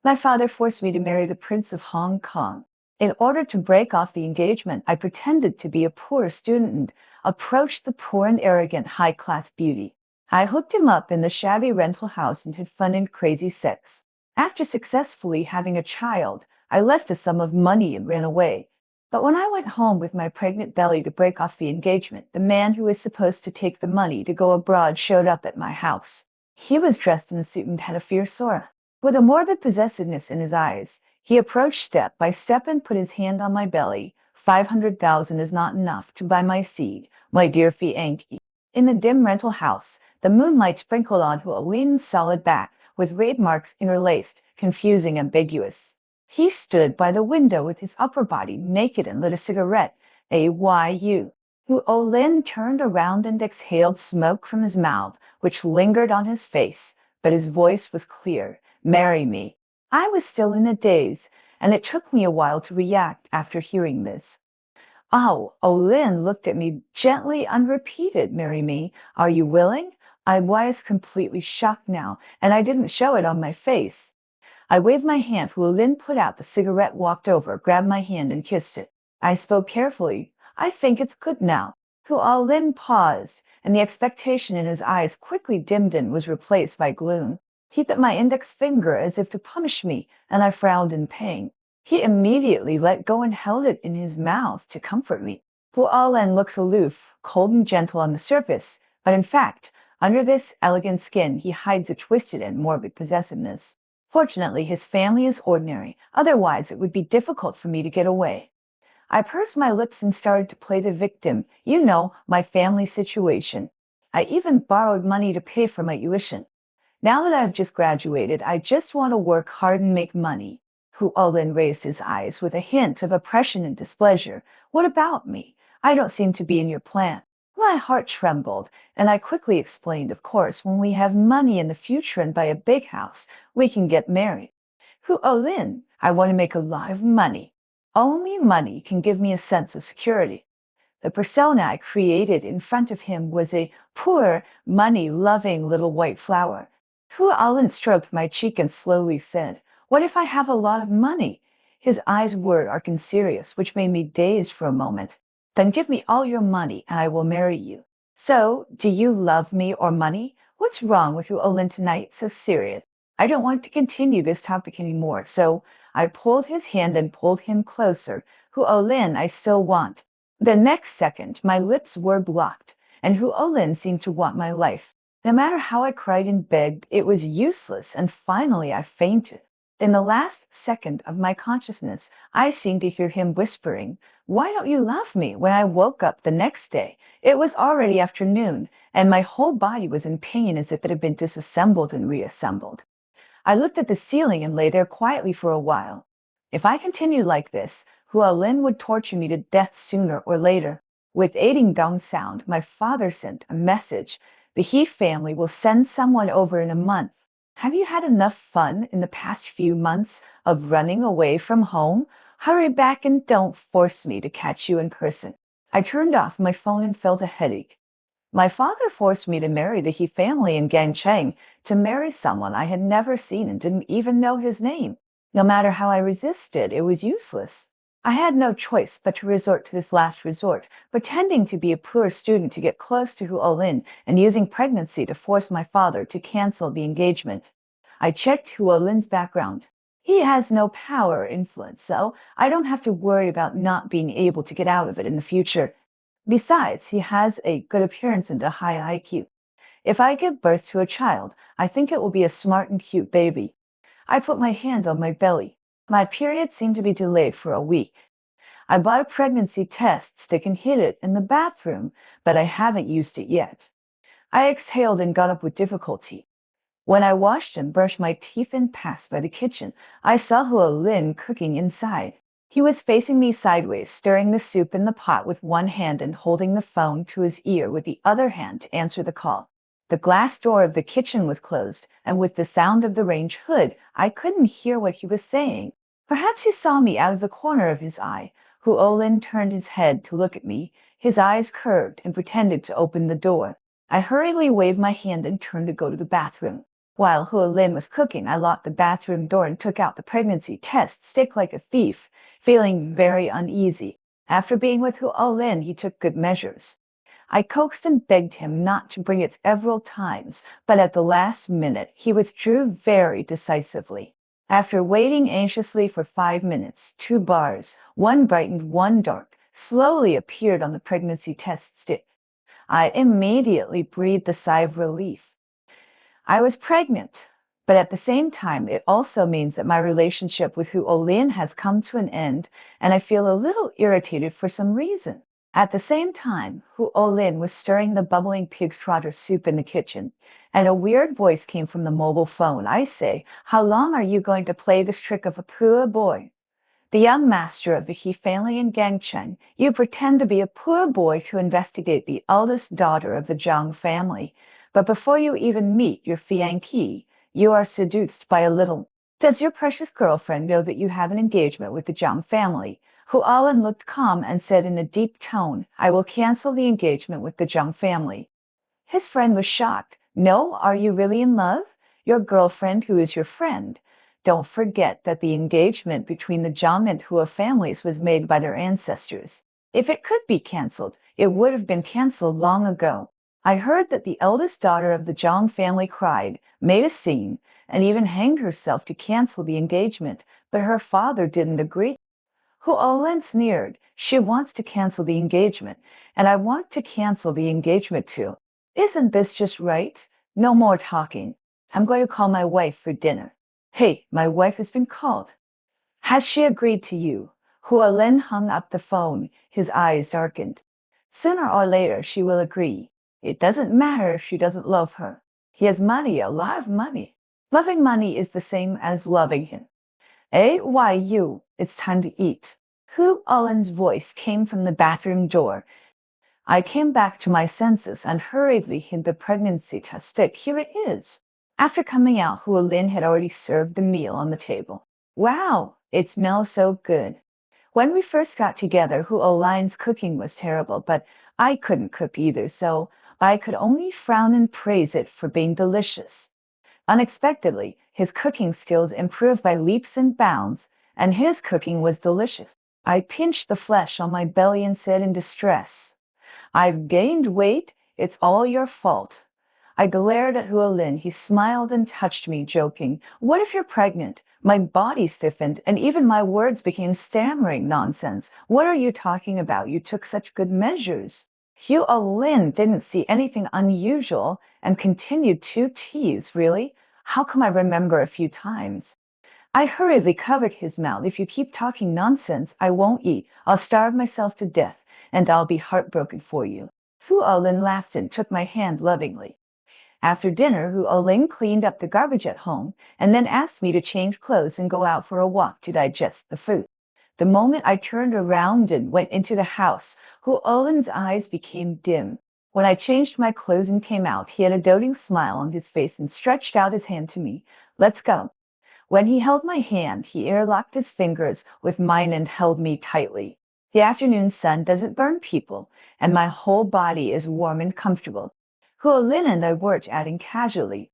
My father forced me to marry the Prince of Hong Kong. In order to break off the engagement, I pretended to be a poor student and approached the poor and arrogant high-class beauty. I hooked him up in the shabby rental house and had fun and crazy sex. After successfully having a child, I left a sum of money and ran away. But when I went home with my pregnant belly to break off the engagement, the man who was supposed to take the money to go abroad showed up at my house. He was dressed in a suit and had a fierce aura. With a morbid possessiveness in his eyes, he approached step by step and put his hand on my belly. 500,000 is not enough to buy my seed, my dear Fianchi. In the dim rental house, the moonlight sprinkled onto a lean, solid back with raid marks interlaced, confusing, ambiguous. He stood by the window with his upper body naked and lit a cigarette. A.Y.U. Hu Olin turned around and exhaled smoke from his mouth, which lingered on his face, but his voice was clear. Marry me. I was still in a daze, and it took me a while to react after hearing this. Oh, Olin looked at me gently and repeated, marry me. Are you willing? I was completely shocked now, and I didn't show it on my face. I waved my hand. Olin put out the cigarette, walked over, grabbed my hand, and kissed it. I spoke carefully. I think it's good now. Olin paused, and the expectation in his eyes quickly dimmed and was replaced by gloom. He bit my index finger as if to punish me, and I frowned in pain. He immediately let go and held it in his mouth to comfort me. Pu'alen looks aloof, cold and gentle on the surface, but in fact, under this elegant skin, he hides a twisted and morbid possessiveness. Fortunately, his family is ordinary, otherwise it would be difficult for me to get away. I pursed my lips and started to play the victim, my family situation. I even borrowed money to pay for my tuition. Now that I've just graduated, I just want to work hard and make money. Hu Olin raised his eyes with a hint of oppression and displeasure. What about me? I don't seem to be in your plan. My heart trembled, and I quickly explained, of course, when we have money in the future and buy a big house, we can get married. Hu Olin, I want to make a lot of money. Only money can give me a sense of security. The persona I created in front of him was a poor, money-loving little white flower. Hu Olin stroked my cheek and slowly said, what if I have a lot of money? His eyes were dark and serious, which made me dazed for a moment. Then give me all your money and I will marry you. So, do you love me or money? What's wrong with Hu Olin tonight? So serious. I don't want to continue this topic anymore, so I pulled his hand and pulled him closer. Hu Olin, I still want. The next second, my lips were blocked, and Hu Olin seemed to want my life. No matter how I cried and begged, it was useless, and finally I fainted. In the last second of my consciousness, I seemed to hear him whispering, why don't you love me? When I woke up the next day, it was already afternoon, and my whole body was in pain as if it had been disassembled and reassembled. I looked at the ceiling and lay there quietly for a while. If I continued like this, Hu Olin would torture me to death sooner or later. With aiding dong sound, my father sent a message. The He family will send someone over in a month. Have you had enough fun in the past few months of running away from home? Hurry back and don't force me to catch you in person. I turned off my phone and felt a headache. My father forced me to marry the He family in Gangcheng, to marry someone I had never seen and didn't even know his name. No matter how I resisted, it was useless. I had no choice but to resort to this last resort, pretending to be a poor student to get close to Hu Olin and using pregnancy to force my father to cancel the engagement. I checked Hu Olin's background. He has no power or influence, so I don't have to worry about not being able to get out of it in the future. Besides, he has a good appearance and a high IQ. If I give birth to a child, I think it will be a smart and cute baby. I put my hand on my belly. My period seemed to be delayed for a week. I bought a pregnancy test stick and hid it in the bathroom, but I haven't used it yet. I exhaled and got up with difficulty. When I washed and brushed my teeth and passed by the kitchen, I saw Hu Olin cooking inside. He was facing me sideways, stirring the soup in the pot with one hand and holding the phone to his ear with the other hand to answer the call. The glass door of the kitchen was closed, and with the sound of the range hood, I couldn't hear what he was saying. Perhaps he saw me out of the corner of his eye. Hu Olin turned his head to look at me. His eyes curved and pretended to open the door. I hurriedly waved my hand and turned to go to the bathroom. While Hu Lin was cooking, I locked the bathroom door and took out the pregnancy test stick like a thief, feeling very uneasy. After being with Hu Lin, he took good measures. I coaxed and begged him not to bring it several times, but at the last minute he withdrew very decisively. After waiting anxiously for 5 minutes, 2 bars, one bright and one dark, slowly appeared on the pregnancy test stick. I immediately breathed a sigh of relief. I was pregnant, but at the same time, it also means that my relationship with Hu Olin has come to an end, and I feel a little irritated for some reason. At the same time, Hu Olin was stirring the bubbling pig's trotter soup in the kitchen, and a weird voice came from the mobile phone. I say, "How long are you going to play this trick of a poor boy? The young master of the He family in Gangcheng, you pretend to be a poor boy to investigate the eldest daughter of the Zhang family, but before you even meet your fiancé, you are seduced by a little. Does your precious girlfriend know that you have an engagement with the Zhang family?" Hu Alan looked calm and said in a deep tone, "I will cancel the engagement with the Zhang family." His friend was shocked. "No, are you really in love? Your girlfriend who is your friend. Don't forget that the engagement between the Zhang and Hua families was made by their ancestors. If it could be cancelled, it would have been cancelled long ago. I heard that the eldest daughter of the Zhang family cried, made a scene, and even hanged herself to cancel the engagement, but her father didn't agree." Hu Olen sneered. "She wants to cancel the engagement, and I want to cancel the engagement too. Isn't this just right? No more talking. I'm going to call my wife for dinner." "Hey, my wife has been called." "Has she agreed to you?" Hu Olen hung up the phone, his eyes darkened. "Sooner or later she will agree. It doesn't matter if she doesn't love her. He has money, a lot of money. Loving money is the same as loving him. Why you? It's time to eat." Hu Olen's voice came from the bathroom door. I came back to my senses and hurriedly hid the pregnancy test stick. Here it is. After coming out, Hu Lin had already served the meal on the table. "Wow, it smells so good." When we first got together, Hu Olin's cooking was terrible, but I couldn't cook either, so I could only frown and praise it for being delicious. Unexpectedly, his cooking skills improved by leaps and bounds, and his cooking was delicious. I pinched the flesh on my belly and said in distress, "I've gained weight. It's all your fault." I glared at Huolin. He smiled and touched me, joking, "What if you're pregnant?" My body stiffened, and even my words became stammering nonsense. "What are you talking about? You took such good measures." Hugh Lin didn't see anything unusual and continued to tease. "Really? How come I remember a few times?" I hurriedly covered his mouth. "If you keep talking nonsense, I won't eat. I'll starve myself to death, and I'll be heartbroken for you." Hu Olin laughed and took my hand lovingly. After dinner, Hu Olin cleaned up the garbage at home and then asked me to change clothes and go out for a walk to digest the food. The moment I turned around and went into the house, Hu Olin's eyes became dim. When I changed my clothes and came out, he had a doting smile on his face and stretched out his hand to me. "Let's go." When he held my hand, he airlocked his fingers with mine and held me tightly. The afternoon sun doesn't burn people, and my whole body is warm and comfortable. Huolin and I were chatting casually.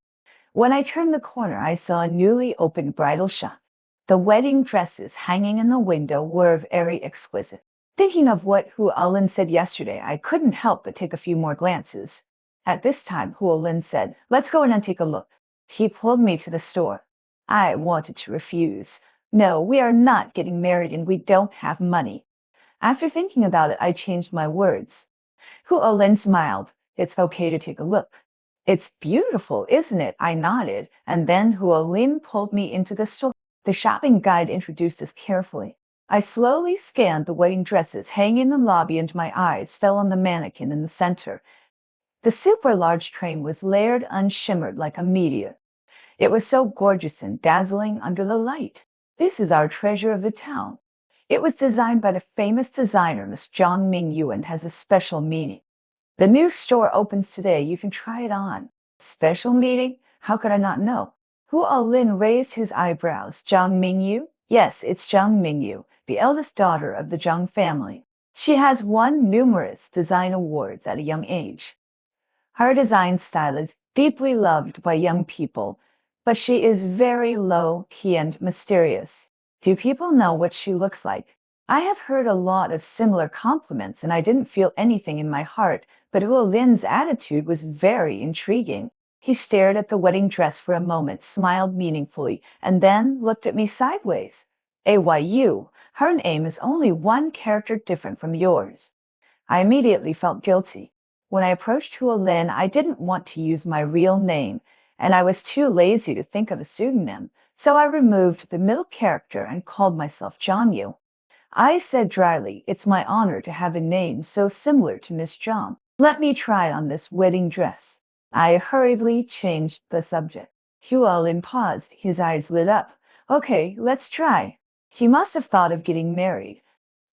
When I turned the corner, I saw a newly opened bridal shop. The wedding dresses hanging in the window were very exquisite. Thinking of what Huolin said yesterday, I couldn't help but take a few more glances. At this time, Huolin said, "Let's go in and take a look." He pulled me to the store. I wanted to refuse. "No, we are not getting married and we don't have money." After thinking about it, I changed my words. Huolin smiled. "It's okay to take a look." "It's beautiful, isn't it?" I nodded, and then Huolin pulled me into the store. The shopping guide introduced us carefully. I slowly scanned the wedding dresses hanging in the lobby and my eyes fell on the mannequin in the center. The super large train was layered and shimmered like a meteor. It was so gorgeous and dazzling under the light. "This is our treasure of the town." It was designed by the famous designer, Miss Zhang Mingyu, and has a special meaning. "The new store opens today. You can try it on." "Special meaning? How could I not know?" Hu Lin raised his eyebrows. "Zhang Mingyu?" "Yes, it's Zhang Mingyu, the eldest daughter of the Zhang family. She has won numerous design awards at a young age. Her design style is deeply loved by young people. but she is very low-key and mysterious. Few people know what she looks like. I have heard a lot of similar compliments and I didn't feel anything in my heart, but Huo Lin's attitude was very intriguing. He stared at the wedding dress for a moment, smiled meaningfully, and then looked at me sideways. AYU, her name is only one character different from yours. I immediately felt guilty. When I approached Huo Lin, I didn't want to use my real name, and I was too lazy to think of a pseudonym, so I removed the middle character and called myself Jiangyu. I said dryly, it's my honor to have a name so similar to Miss Zhang. Let me try on this wedding dress. I hurriedly changed the subject. Huo Lin paused, his eyes lit up. Okay, let's try. He must have thought of getting married.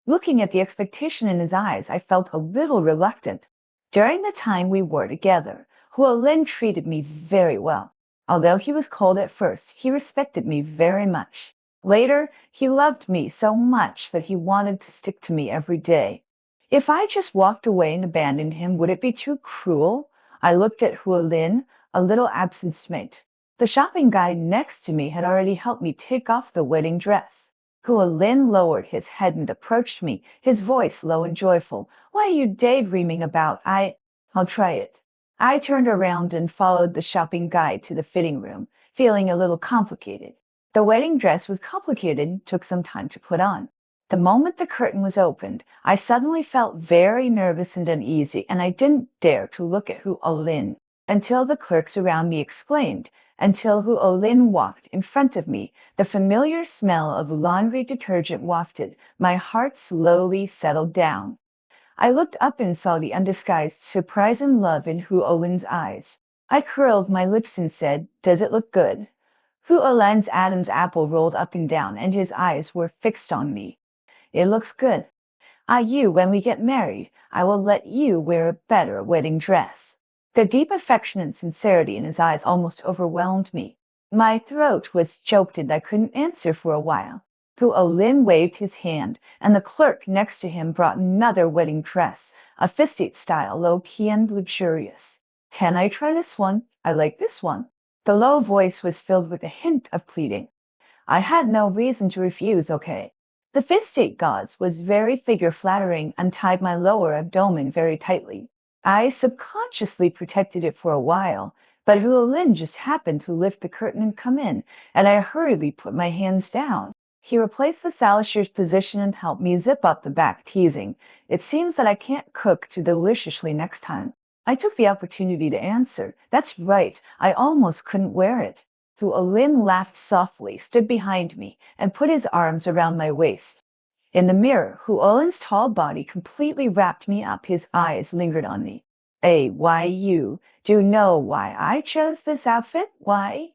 Looking at the expectation in his eyes, I felt a little reluctant. During the time we were together, Huo Lin treated me very well. Although he was cold at first, he respected me very much. Later, he loved me so much that he wanted to stick to me every day. If I just walked away and abandoned him, would it be too cruel? I looked at Huo Lin, a little absent-minded. The shopping guide next to me had already helped me take off the wedding dress. Huo Lin lowered his head and approached me, his voice low and joyful. What are you daydreaming about? I'll try it. I turned around and followed the shopping guide to the fitting room, feeling a little complicated. The wedding dress was complicated and took some time to put on. The moment the curtain was opened, I suddenly felt very nervous and uneasy, and I didn't dare to look at Huo Lin until the clerks around me exclaimed, until Huo Lin walked in front of me. The familiar smell of laundry detergent wafted. My heart slowly settled down. I looked up and saw the undisguised surprise and love in Huo Lin's eyes. I curled my lips and said, "Does it look good?" Huo Lin's Adam's apple rolled up and down, and his eyes were fixed on me. "It looks good. When we get married, I will let you wear a better wedding dress." The deep affection and sincerity in his eyes almost overwhelmed me. My throat was choked and I couldn't answer for a while. Huo Lin waved his hand, and the clerk next to him brought another wedding dress, a fistate style, low-key and luxurious. "Can I try this one? I like this one." The low voice was filled with a hint of pleading. I had no reason to refuse, okay. The fistate gauze was very figure-flattering and tied my lower abdomen very tightly. I subconsciously protected it for a while, but Huo Lin just happened to lift the curtain and come in, and I hurriedly put my hands down. He replaced the salishier's position and helped me zip up the back, teasing, "It seems that I can't cook too deliciously next time." I took the opportunity to answer, "That's right, I almost couldn't wear it." Huo Lin laughed softly, stood behind me, and put his arms around my waist. In the mirror, Huo Lin's tall body completely wrapped me up. His eyes lingered on me. "You? Do you know why I chose this outfit? Why?"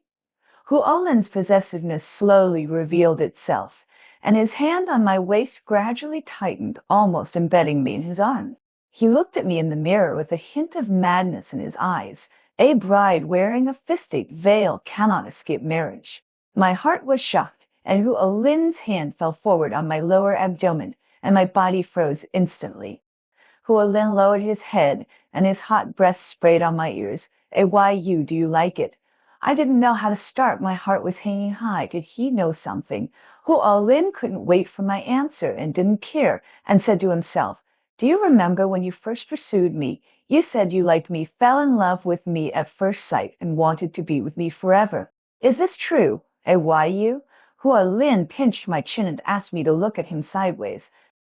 Huo Lin's possessiveness slowly revealed itself, and his hand on my waist gradually tightened, almost embedding me in his arm. He looked at me in the mirror with a hint of madness in his eyes. A bride wearing a fistate veil cannot escape marriage. My heart was shocked, and Huo Lin's hand fell forward on my lower abdomen, and my body froze instantly. Huo Lin lowered his head, and his hot breath sprayed on my ears. Do you like it?" I didn't know how to start. My heart was hanging high. Did he know something? Huo Lin couldn't wait for my answer and didn't care, and said to himself, "Do you remember when you first pursued me? You said you liked me, fell in love with me at first sight, and wanted to be with me forever. Is this true? You?" Huo Lin pinched my chin and asked me to look at him sideways.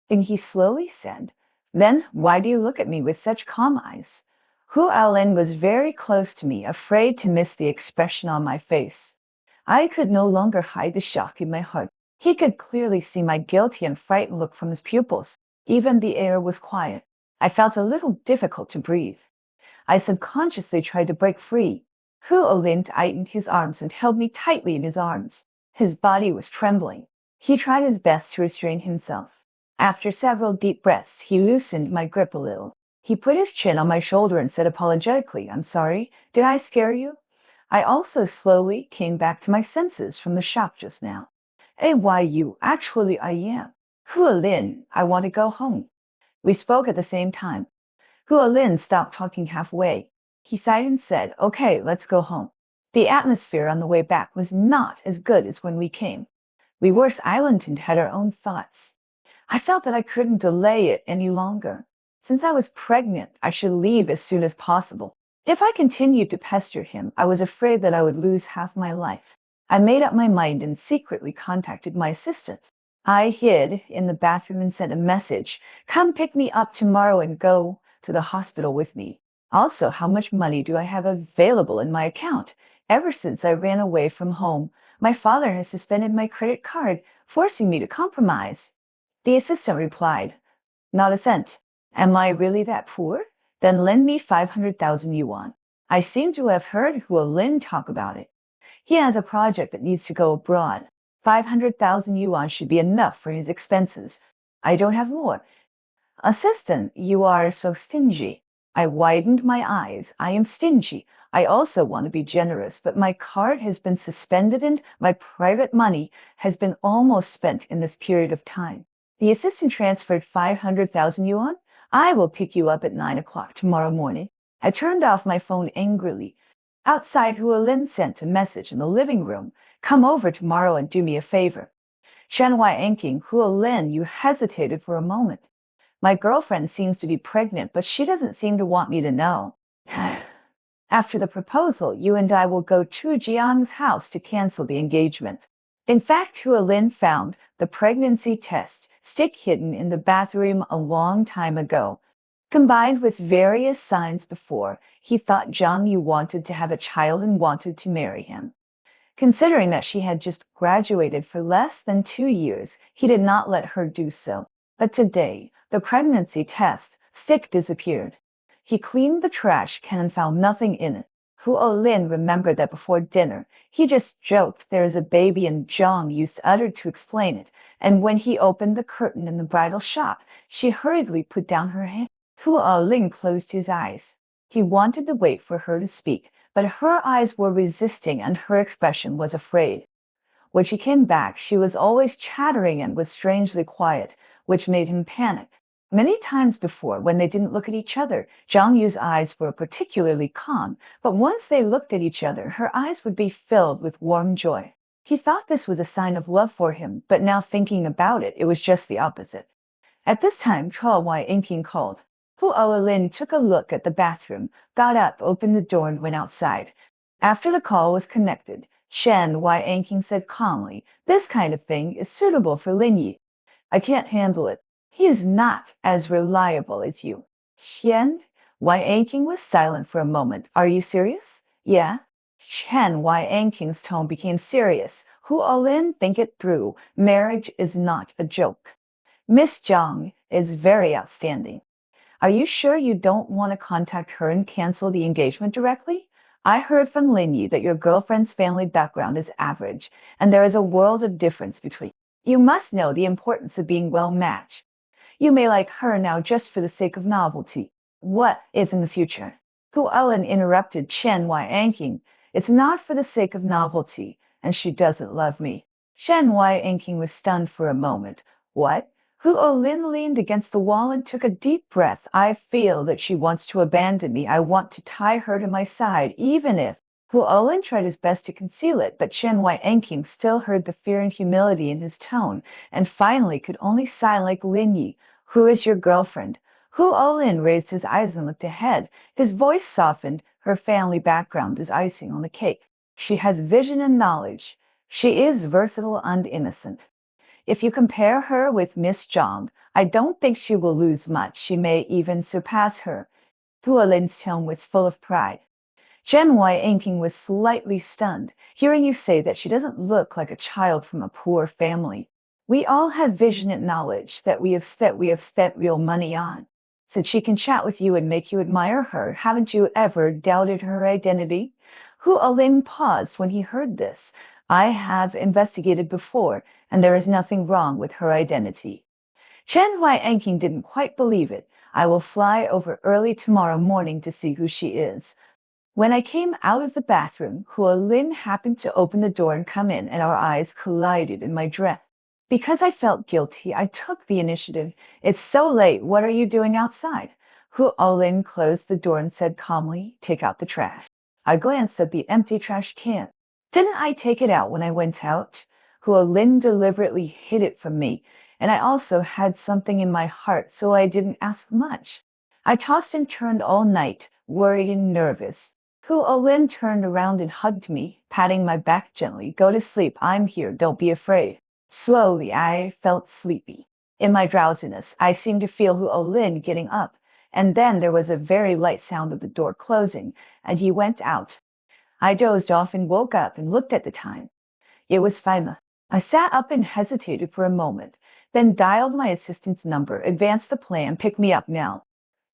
And he slowly said, "Then why do you look at me with such calm eyes?" Huo Lin was very close to me, afraid to miss the expression on my face. I could no longer hide the shock in my heart. He could clearly see my guilty and frightened look from his pupils. Even the air was quiet. I felt a little difficult to breathe. I subconsciously tried to break free. Huo Lin tightened his arms and held me tightly in his arms. His body was trembling. He tried his best to restrain himself. After several deep breaths, he loosened my grip a little. He put his chin on my shoulder and said apologetically, "I'm sorry. Did I scare you?" I also slowly came back to my senses from the shock just now. Actually, I am. Huo Lin, I want to go home." We spoke at the same time. Huo Lin stopped talking halfway. He sighed and said, "Okay, let's go home." The atmosphere on the way back was not as good as when we came. We were silent and had our own thoughts. I felt that I couldn't delay it any longer. Since I was pregnant, I should leave as soon as possible. If I continued to pester him, I was afraid that I would lose half my life. I made up my mind and secretly contacted my assistant. I hid in the bathroom and sent a message. Come pick me up tomorrow and go to the hospital with me. Also, how much money do I have available in my account? Ever since I ran away from home, my father has suspended my credit card, forcing me to compromise. The assistant replied, not a cent. Am I really that poor? Then lend me 500,000 yuan. I seem to have heard Huo Lin talk about it. He has a project that needs to go abroad. 500,000 yuan should be enough for his expenses. I don't have more. Assistant, you are so stingy. I widened my eyes. I am stingy. I also want to be generous, but my card has been suspended and my private money has been almost spent in this period of time. The assistant transferred 500,000 yuan. I will pick you up at 9 o'clock tomorrow morning. I turned off my phone angrily. Outside, Huo Lin sent a message in the living room. Come over tomorrow and do me a favor. Shen Wai Enking, Huo Lin, you hesitated for a moment. My girlfriend seems to be pregnant, but she doesn't seem to want me to know. After the proposal, you and I will go to Jiang's house to cancel the engagement. In fact, Huo Lin found the pregnancy test stick hidden in the bathroom a long time ago. Combined with various signs before, he thought Zhang Yu wanted to have a child and wanted to marry him. Considering that she had just graduated for less than 2 years, he did not let her do so. But today, the pregnancy test stick disappeared. He cleaned the trash can and found nothing in it. Huo Lin remembered that before dinner, he just joked there is a baby and Zhang Yu uttered to explain it, and when he opened the curtain in the bridal shop, she hurriedly put down her hand. Huo Lin closed his eyes. He wanted to wait for her to speak, but her eyes were resisting and her expression was afraid. When she came back, she was always chattering and was strangely quiet, which made him panic. Many times before, when they didn't look at each other, Zhang Yu's eyes were particularly calm, but once they looked at each other, her eyes would be filled with warm joy. He thought this was a sign of love for him, but now thinking about it, it was just the opposite. At this time, Chao Wai Inking called. Huo Lin took a look at the bathroom, got up, opened the door, and went outside. After the call was connected, Shen Wai Inking said calmly, this kind of thing is suitable for Lin Yi. I can't handle it. He is not as reliable as you. Shen Wai Anking was silent for a moment. Are you serious? Yeah. Shen Wai Anking's tone became serious. Huo Lin, think it through. Marriage is not a joke. Miss Zhang is very outstanding. Are you sure you don't want to contact her and cancel the engagement directly? I heard from Lin Yi that your girlfriend's family background is average, and there is a world of difference between. You must know the importance of being well matched. You may like her now just for the sake of novelty. What if in the future? Huo Lin interrupted Shen Wai Anking. It's not for the sake of novelty, and she doesn't love me. Shen Wai Anking was stunned for a moment. What? Huo Lin leaned against the wall and took a deep breath. I feel that she wants to abandon me. I want to tie her to my side, even if. Huo Lin tried his best to conceal it, but Shen Wai Anking still heard the fear and humility in his tone, and finally could only sigh like Lin Yi. Who is your girlfriend? Huo Lin raised his eyes and looked ahead. His voice softened. Her family background is icing on the cake. She has vision and knowledge. She is versatile and innocent. If you compare her with Miss Zhang, I don't think she will lose much. She may even surpass her. Huo Lin's tone was full of pride. Shen Wai Anking was slightly stunned, hearing you say that she doesn't look like a child from a poor family. We all have vision and knowledge that we have spent real money on. Since she can chat with you and make you admire her, haven't you ever doubted her identity? Huo Lin paused when he heard this. I have investigated before, and there is nothing wrong with her identity. Shen Wai Anking didn't quite believe it. I will fly over early tomorrow morning to see who she is. When I came out of the bathroom, Huo Lin happened to open the door and come in, and our eyes collided in my dress. Because I felt guilty, I took the initiative. It's so late. What are you doing outside? Huo Lin closed the door and said calmly, take out the trash. I glanced at the empty trash can. Didn't I take it out when I went out? Hua Lin deliberately hid it from me, and I also had something in my heart, so I didn't ask much. I tossed and turned all night, worried and nervous. Hua Lin turned around and hugged me, patting my back gently. Go to sleep. I'm here. Don't be afraid. Slowly, I felt sleepy. In my drowsiness, I seemed to feel Hua Lin getting up, and then there was a very light sound of the door closing, and he went out. I dozed off and woke up and looked at the time. It was 5. I sat up and hesitated for a moment, then dialed my assistant's number, advanced the plan, pick me up now.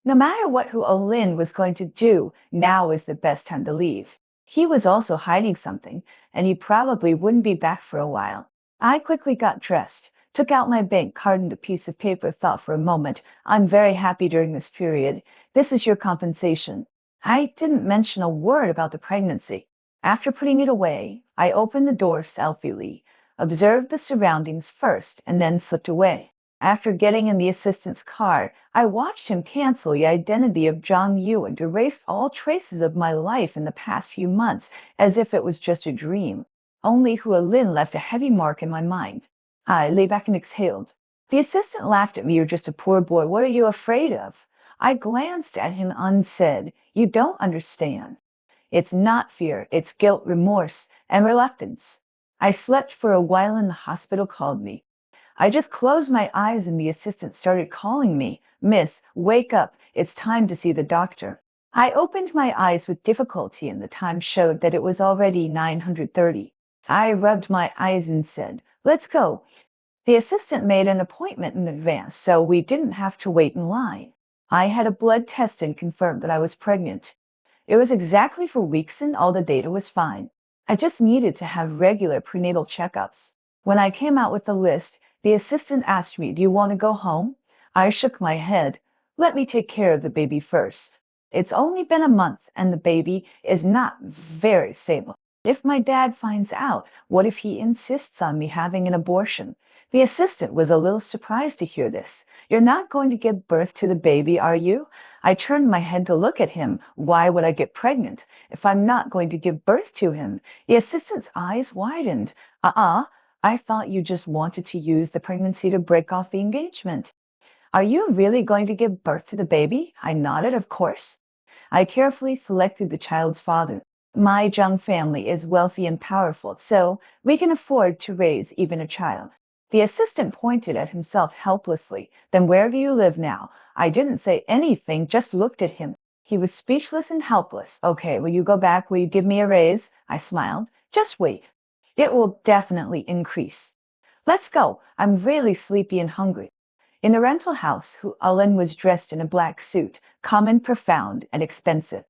No matter what Hua Lin was going to do, now is the best time to leave. He was also hiding something, and he probably wouldn't be back for a while. I quickly got dressed, took out my bank card and a piece of paper, thought for a moment. I'm very happy during this period. This is your compensation. I didn't mention a word about the pregnancy. After putting it away, I opened the door stealthily, observed the surroundings first, and then slipped away. After getting in the assistant's car, I watched him cancel the identity of Zhang Yu and erased all traces of my life in the past few months, as if it was just a dream. Only Hua Lin left a heavy mark in my mind. I lay back and exhaled. The assistant laughed at me. You're just a poor boy. What are you afraid of? I glanced at him unsaid. You don't understand. It's not fear, it's guilt, remorse, and reluctance. I slept for a while and the hospital called me. I just closed my eyes and the assistant started calling me. Miss, wake up. It's time to see the doctor. I opened my eyes with difficulty and the time showed that it was already 9:30. I rubbed my eyes and said, let's go. The assistant made an appointment in advance, so we didn't have to wait in line. I had a blood test and confirmed that I was pregnant. It was exactly for weeks and all the data was fine. I just needed to have regular prenatal checkups. When I came out with the list, the assistant asked me, do you want to go home? I shook my head. Let me take care of the baby first. It's only been a month and the baby is not very stable. If my dad finds out, what if he insists on me having an abortion? The assistant was a little surprised to hear this. You're not going to give birth to the baby, are you? I turned my head to look at him. Why would I get pregnant if I'm not going to give birth to him? The assistant's eyes widened. I thought you just wanted to use the pregnancy to break off the engagement. Are you really going to give birth to the baby? I nodded, of course. I carefully selected the child's father. My Zhang family is wealthy and powerful, so we can afford to raise even a child. The assistant pointed at himself helplessly. Then where do you live now? I didn't say anything, just looked at him. He was speechless and helpless. Okay, will you go back? Will you give me a raise? I smiled. Just wait. It will definitely increase. Let's go. I'm really sleepy and hungry. In the rental house, Hua Lin was dressed in a black suit, common, profound, and expensive.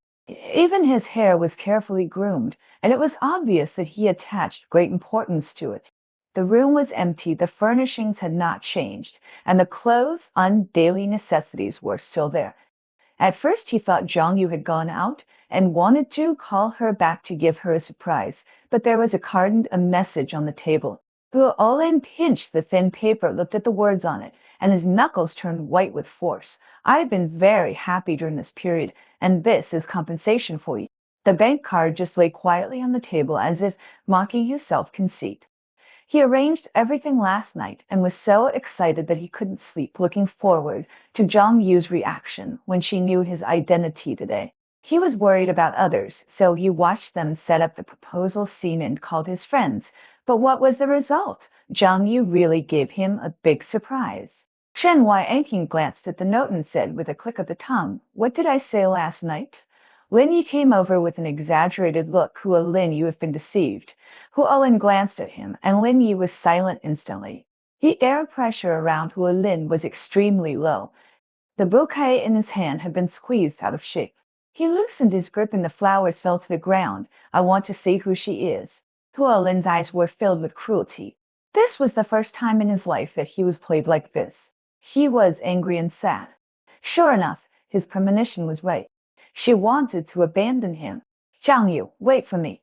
Even his hair was carefully groomed, and it was obvious that he attached great importance to it. The room was empty, the furnishings had not changed, and the clothes on daily necessities were still there. At first he thought Zhang Yu had gone out and wanted to call her back to give her a surprise, but there was a card and a message on the table. Hua Lin pinched the thin paper, looked at the words on it, and his knuckles turned white with force. I've been very happy during this period, and this is compensation for you. The bank card just lay quietly on the table as if mocking his self-conceit. He arranged everything last night and was so excited that he couldn't sleep, looking forward to Zhang Yu's reaction when she knew his identity today. He was worried about others, so he watched them set up the proposal scene and called his friends. But what was the result? Zhang Yu really gave him a big surprise. Shen Huaiqing glanced at the note and said with a click of the tongue, what did I say last night? Lin Yi came over with an exaggerated look. Hua Lin, you have been deceived. Hua Lin glanced at him, and Lin Yi was silent instantly. The air pressure around Hua Lin was extremely low. The bouquet in his hand had been squeezed out of shape. He loosened his grip and the flowers fell to the ground. I want to see who she is. Hua Lin's eyes were filled with cruelty. This was the first time in his life that he was played like this. He was angry and sad. Sure enough, his premonition was right. She wanted to abandon him. Zhang Yu, wait for me.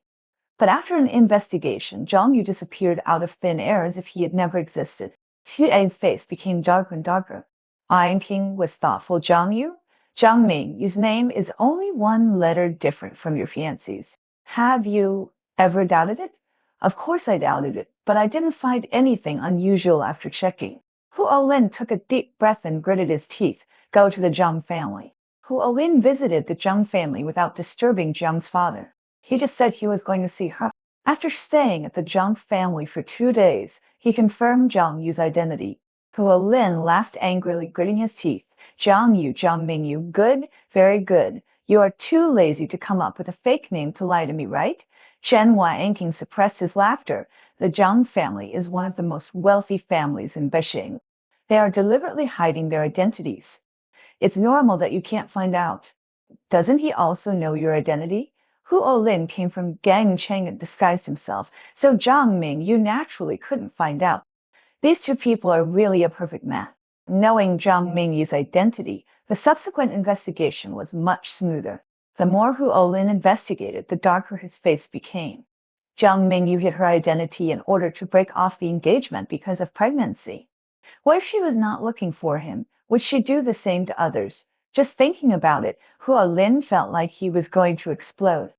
But after an investigation, Zhang Yu disappeared out of thin air as if he had never existed. Xu Ai's face became darker and darker. Ai's King was thoughtful. Zhang Yu? Zhang Ming, whose name is only one letter different from your fiancé's. Have you ever doubted it? Of course I doubted it, but I didn't find anything unusual after checking. Hu Olin took a deep breath and gritted his teeth. Go to the Zhang family. Hu Olin visited the Zhang family without disturbing Zhang's father. He just said he was going to see her. After staying at the Zhang family for 2 days, he confirmed Zhang Yu's identity. Hu Olin laughed angrily, gritting his teeth. Zhang Mingyu, good, very good. You are too lazy to come up with a fake name to lie to me, right? Chen Huayanqing suppressed his laughter. The Zhang family is one of the most wealthy families in Beijing. They are deliberately hiding their identities. It's normal that you can't find out. Doesn't he also know your identity? Hu Olin came from Gangcheng and disguised himself, so Zhang Ming you naturally couldn't find out. These two people are really a perfect match. Knowing Zhang Mingyi's identity, the subsequent investigation was much smoother. The more Hu Olin investigated, the darker his face became. Zhang Mingyu hid her identity in order to break off the engagement because of pregnancy. What if she was not looking for him? Would she do the same to others? Just thinking about it, Hu Olin felt like he was going to explode.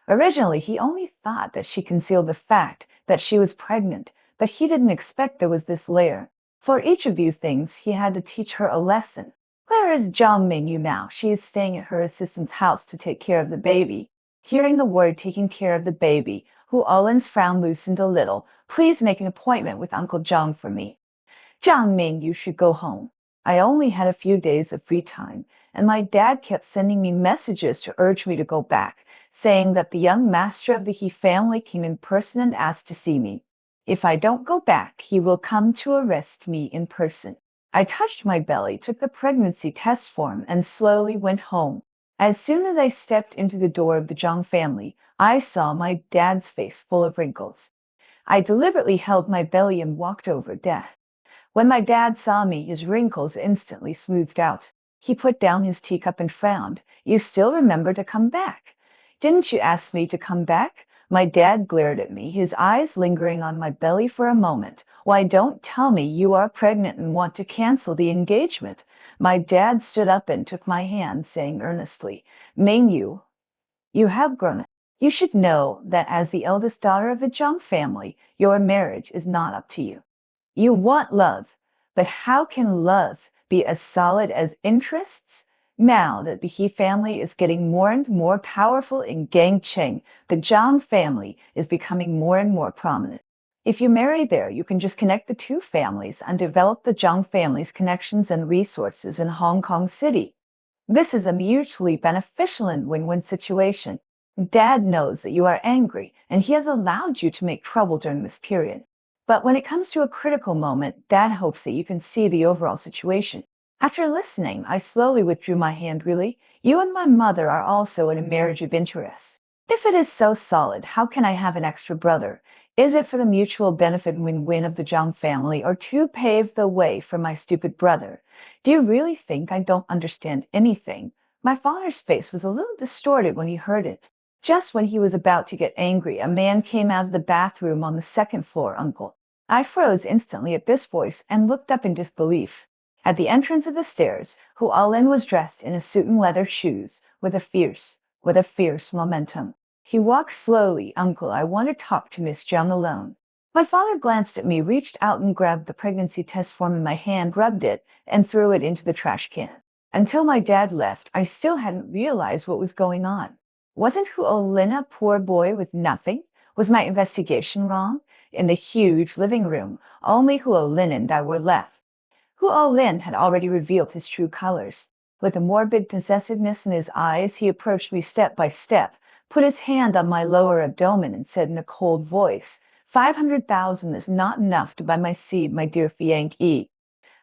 Originally, he only thought that she concealed the fact that she was pregnant, but he didn't expect there was this layer. For each of these things, he had to teach her a lesson. Where is Zhang Mingyu now? She is staying at her assistant's house to take care of the baby. Hearing the word taking care of the baby, Hu Olin's frown loosened a little. Please make an appointment with Uncle Zhang for me. Zhang Ming, you should go home. I only had a few days of free time, and my dad kept sending me messages to urge me to go back, saying that the young master of the He family came in person and asked to see me. If I don't go back, he will come to arrest me in person. I touched my belly, took the pregnancy test form, and slowly went home. As soon as I stepped into the door of the Zhang family, I saw my dad's face full of wrinkles. I deliberately held my belly and walked over death. When my dad saw me, his wrinkles instantly smoothed out. He put down his teacup and frowned. You still remember to come back? Didn't you ask me to come back? My dad glared at me, his eyes lingering on my belly for a moment. Why don't tell me you are pregnant and want to cancel the engagement? My dad stood up and took my hand, saying earnestly, Mingyu, you have grown up. You should know that as the eldest daughter of the Zhang family, your marriage is not up to you. You want love, but how can love be as solid as interests? Now that the He family is getting more and more powerful in Gangcheng, the Zhang family is becoming more and more prominent. If you marry there, you can just connect the two families and develop the Zhang family's connections and resources in Hong Kong City. This is a mutually beneficial and win-win situation. Dad knows that you are angry, and he has allowed you to make trouble during this period. But when it comes to a critical moment, Dad hopes that you can see the overall situation. After listening, I slowly withdrew my hand. Really, you and my mother are also in a marriage of interest. If it is so solid, how can I have an extra brother? Is it for the mutual benefit and win-win of the Zhang family, or to pave the way for my stupid brother? Do you really think I don't understand anything? My father's face was a little distorted when he heard it. Just when he was about to get angry, a man came out of the bathroom on the second floor, Uncle. I froze instantly at this voice and looked up in disbelief. At the entrance of the stairs, Hu Alin was dressed in a suit and leather shoes, with a fierce momentum. He walked slowly. Uncle, I want to talk to Miss Zhang alone. My father glanced at me, reached out and grabbed the pregnancy test form in my hand, rubbed it, and threw it into the trash can. Until my dad left, I still hadn't realized what was going on. Wasn't Hu Olin a poor boy with nothing? Was my investigation wrong? In the huge living room, only Hu Olin and I were left. Hu Olin had already revealed his true colors. With a morbid possessiveness in his eyes, he approached me step by step, put his hand on my lower abdomen, and said in a cold voice, 500,000 is not enough to buy my seed, my dear Fiang Yi.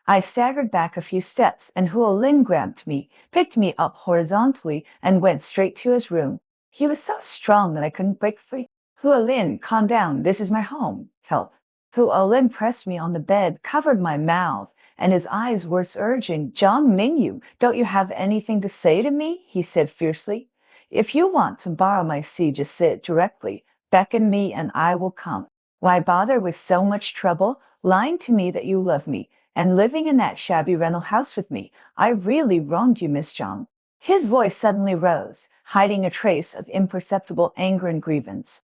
I staggered back a few steps, and Hu Olin grabbed me, picked me up horizontally, and went straight to his room. He was so strong that I couldn't break free. Hu Olin, calm down. This is my home. Help. Hu Olin pressed me on the bed, covered my mouth, and his eyes were urging. Zhang Mingyu, don't you have anything to say to me? He said fiercely. If you want to borrow my seed, just say it directly. Beckon me and I will come. Why bother with so much trouble, lying to me that you love me, and living in that shabby rental house with me? I really wronged you, Miss Zhang. His voice suddenly rose, hiding a trace of imperceptible anger and grievance.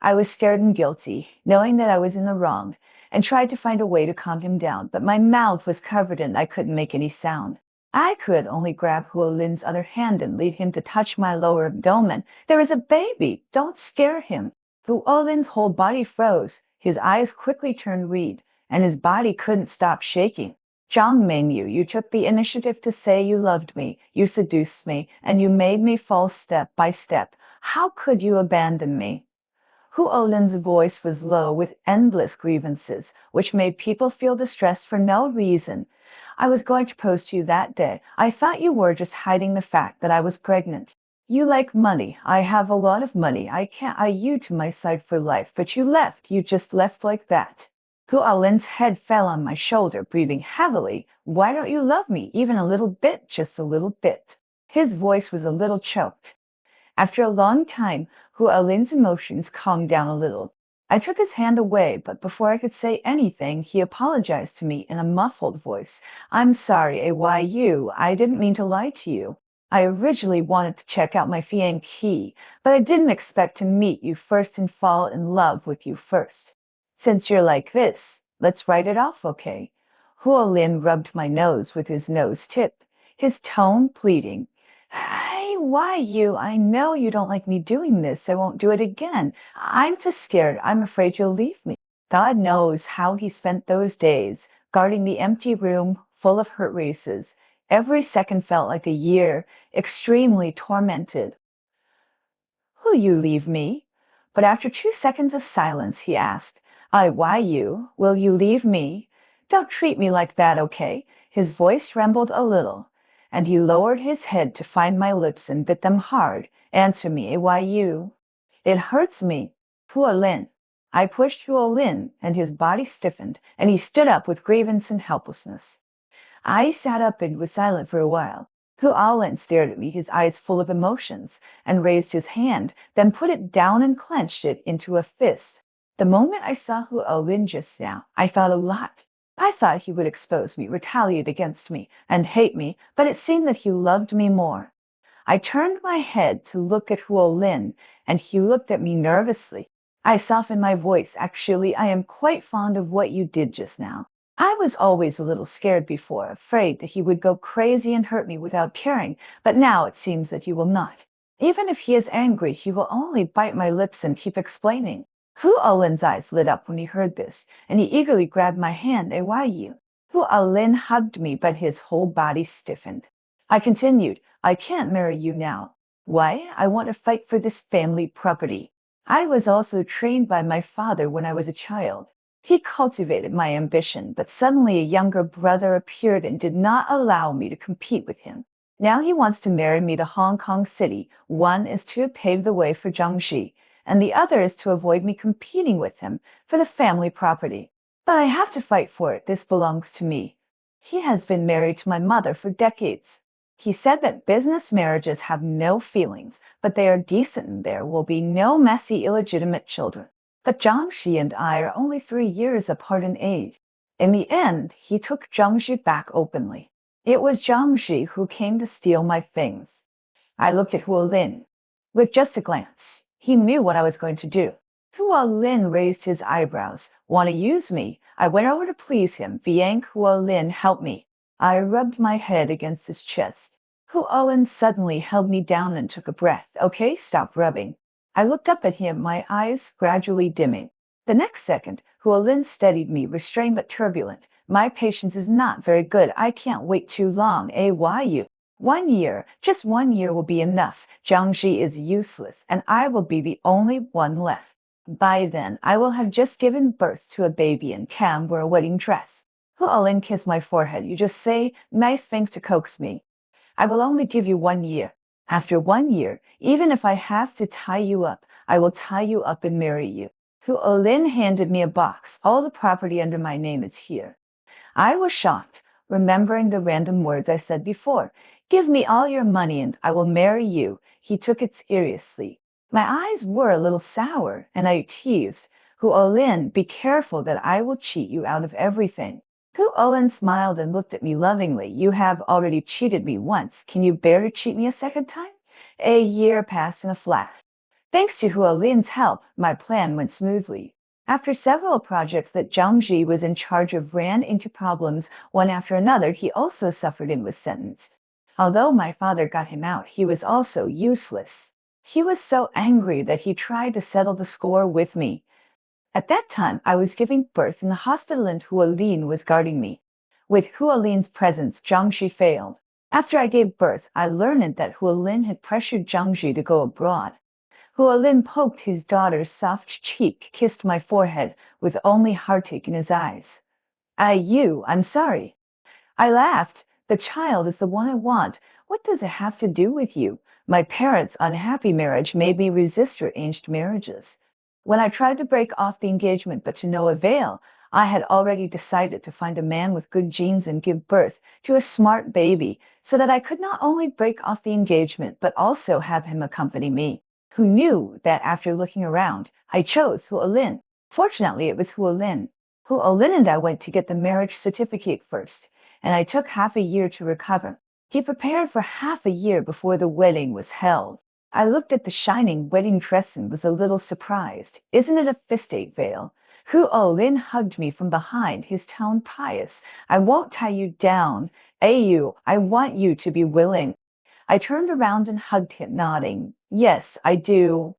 I was scared and guilty, knowing that I was in the wrong, and tried to find a way to calm him down, but my mouth was covered and I couldn't make any sound. I could only grab Huo Lin's other hand and lead him to touch my lower abdomen. There is a baby! Don't scare him! Huo Lin's whole body froze, his eyes quickly turned red, and his body couldn't stop shaking. Zhang Mengyu, you took the initiative to say you loved me, you seduced me, and you made me fall step by step. How could you abandon me? Huo Lin's voice was low with endless grievances, which made people feel distressed for no reason. I was going to propose to you that day. I thought you were just hiding the fact that I was pregnant. You like money. I have a lot of money. I can't eye you to my side for life, but you left. You just left like that. Huo Lin's head fell on my shoulder, breathing heavily. Why don't you love me? Even a little bit, just a little bit. His voice was a little choked. After a long time, Huo Lin's emotions calmed down a little. I took his hand away, but before I could say anything, he apologized to me in a muffled voice. I'm sorry, AYU. I didn't mean to lie to you. I originally wanted to check out my Fiang Qi, but I didn't expect to meet you first and fall in love with you first. Since you're like this, let's write it off, okay? Huo Lin rubbed my nose with his nose tip, his tone pleading. Hey, why you? I know you don't like me doing this. I won't do it again. I'm just scared. I'm afraid you'll leave me. God knows how he spent those days, guarding the empty room full of hurt races. Every second felt like a year, extremely tormented. Will you leave me? But after 2 seconds of silence, he asked, why you? Will you leave me? Don't treat me like that, okay? His voice trembled a little, and he lowered his head to find my lips and bit them hard. Answer me, why you? It hurts me. Huo Lin. I pushed Huo Lin, and his body stiffened, and he stood up with grievance and helplessness. I sat up and was silent for a while. Huo Lin stared at me, his eyes full of emotions, and raised his hand, then put it down and clenched it into a fist. The moment I saw Huo Lin just now, I felt a lot. I thought he would expose me, retaliate against me, and hate me, but it seemed that he loved me more. I turned my head to look at Huo Lin, and he looked at me nervously. I softened my voice. Actually, I am quite fond of what you did just now. I was always a little scared before, afraid that he would go crazy and hurt me without caring, but now it seems that he will not. Even if he is angry, he will only bite my lips and keep explaining. Huo Lin's eyes lit up when he heard this, and he eagerly grabbed my hand. Why you? Huo Lin hugged me, but his whole body stiffened. I continued, I can't marry you now. Why? I want to fight for this family property. I was also trained by my father when I was a child. He cultivated my ambition, but suddenly a younger brother appeared and did not allow me to compete with him. Now he wants to marry me to Hong Kong City. One is to pave the way for Jiangxi, and the other is to avoid me competing with him for the family property. But I have to fight for it. This belongs to me. He has been married to my mother for decades. He said that business marriages have no feelings, but they are decent and there will be no messy, illegitimate children. But Jiangxi and I are only 3 years apart in age. In the end, he took Jiangxi back openly. It was Jiangxi who came to steal my things. I looked at Huo Lin. With just a glance, he knew what I was going to do. Huo Lin raised his eyebrows. Want to use me? I went over to please him. Fiang Huo Lin, help me. I rubbed my head against his chest. Huo Lin suddenly held me down and took a breath. Okay, stop rubbing. I looked up at him, my eyes gradually dimming. The next second, Huo Lin steadied me, restrained but turbulent. My patience is not very good. I can't wait too long. Why you? 1 year, just 1 year will be enough. Jiangxi is useless, and I will be the only one left. By then, I will have just given birth to a baby and can wear a wedding dress. Huo Lin kissed my forehead. You just say nice things to coax me. I will only give you 1 year. After 1 year, even if I have to tie you up, I will tie you up and marry you. Huo Lin handed me a box. All the property under my name is here. I was shocked, remembering the random words I said before. Give me all your money and I will marry you. He took it seriously. My eyes were a little sour, and I teased, Huo Lin, be careful that I will cheat you out of everything. Hu Owen smiled and looked at me lovingly. You have already cheated me once. Can you bear to cheat me a second time? A year passed in a flash. Thanks to Hua Lin's help, my plan went smoothly. After several projects that Zhang Ji was in charge of ran into problems one after another, he also suffered and was sentenced. Although my father got him out, he was also useless. He was so angry that he tried to settle the score with me. At that time, I was giving birth in the hospital and Hua Lin was guarding me. With Hua Lin's presence, Zhang Ji failed. After I gave birth, I learned that Hua Lin had pressured Zhang Ji to go abroad. Hua Lin poked his daughter's soft cheek, kissed my forehead, with only heartache in his eyes. I'm sorry. I laughed. The child is the one I want. What does it have to do with you? My parents' unhappy marriage made me resist arranged marriages. When I tried to break off the engagement, but to no avail, I had already decided to find a man with good genes and give birth to a smart baby so that I could not only break off the engagement, but also have him accompany me. Who knew that after looking around, I chose Hua Lin. Fortunately, it was Hua Lin. Hua Lin and I went to get the marriage certificate first, and I took half a year to recover. He prepared for half a year before the wedding was held. I looked at the shining wedding dress and was a little surprised. Isn't it a fistate veil? Hu Lin hugged me from behind, his tone pious. I won't tie you down. I want you to be willing. I turned around and hugged him, nodding. Yes, I do.